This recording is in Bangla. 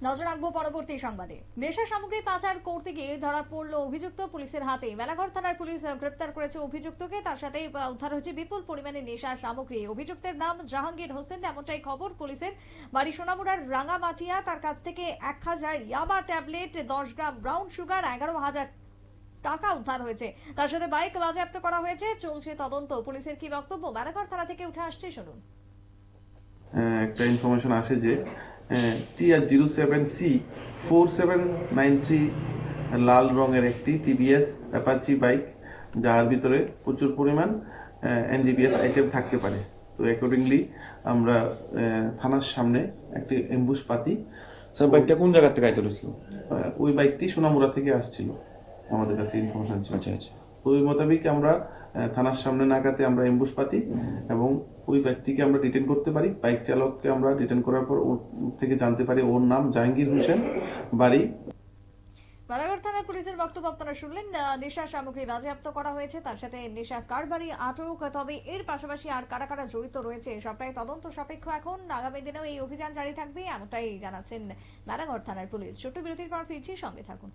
নজর রাখবো পরবর্তী সংবাদে। নেশা সামগ্রী পাচার করতে গিয়ে ধরা পড়লো অভিযুক্ত, পুলিশের হাতে। মেলাঘর থানার পুলিশ গ্রেপ্তার করেছে অভিযুক্তকে। তার সাথে উদ্ধার হয়েছে বিপুল পরিমাণে নেশা সামগ্রী। অভিযুক্তের নাম জাহাঙ্গীর হোসেন, এমনটাই খবর পুলিশের। বাড়ি সোনামুড়ার রাঙামাটিয়া। তার কাছ থেকে 1000 ইয়াবা ট্যাবলেট, 10 গ্রাম ব্রাউন সুগার, 11,000 টাকা উদ্ধার হয়েছে। তার সাথে বাইক বাজেয়াপ্ত করা হয়েছে। চলছে তদন্ত। পুলিশের কি বক্তব্য মেলাঘর থানা থেকে উঠে আসছে, শুনুন। একটা ইনফরমেশন আসে যে TR07C4793 লাল রঙের একটি টিভিএস অ্যাপাচি বাইক, যার ভিতরে প্রচুর পরিমাণ এনডিপিএস আইটেম থাকতে পারে। তো অ্যাকর্ডিংলি আমরা থানার সামনে একটি এমবুশ পাতি। স্যার, বাইকটা কোন জায়গা থেকে আইতে হয়েছিল? ওই বাইকটি সোনামুড়া থেকে আসছিল, আমাদের কাছে ইনফরমেশন ছিল। আচ্ছা আচ্ছা। ওই মোতাবেক আমরা থানার সামনে নাগাতে আমরা এমবুশ পাতি এবং ওই ব্যক্তিকে আমরা ডিটেইন করতে পারি। বাইক চালককে আমরা ডিটেইন করার পর ওর থেকে জানতে পারি ওর নাম জাহাঙ্গীর হোসেন, বাড়ি। মেলাঘর থানার পুলিশের বক্তব্য আপনারা শুনলেন। নেশা সামগ্রী বাজেয়াপ্ত করা হয়েছে, তার সাথে নেশা কারবারি আটক। তবে এর পাশাপাশি আর কারা কারা জড়িত রয়েছে সবটাই তদন্ত সাপেক্ষ। এখন আগামী দিনেও এই অভিযান জারি থাকবে, এমনটাই জানাচ্ছেন মেলাঘর থানার পুলিশ। ছোট্ট বিরতির পর ফিরছি, সঙ্গে থাকুন।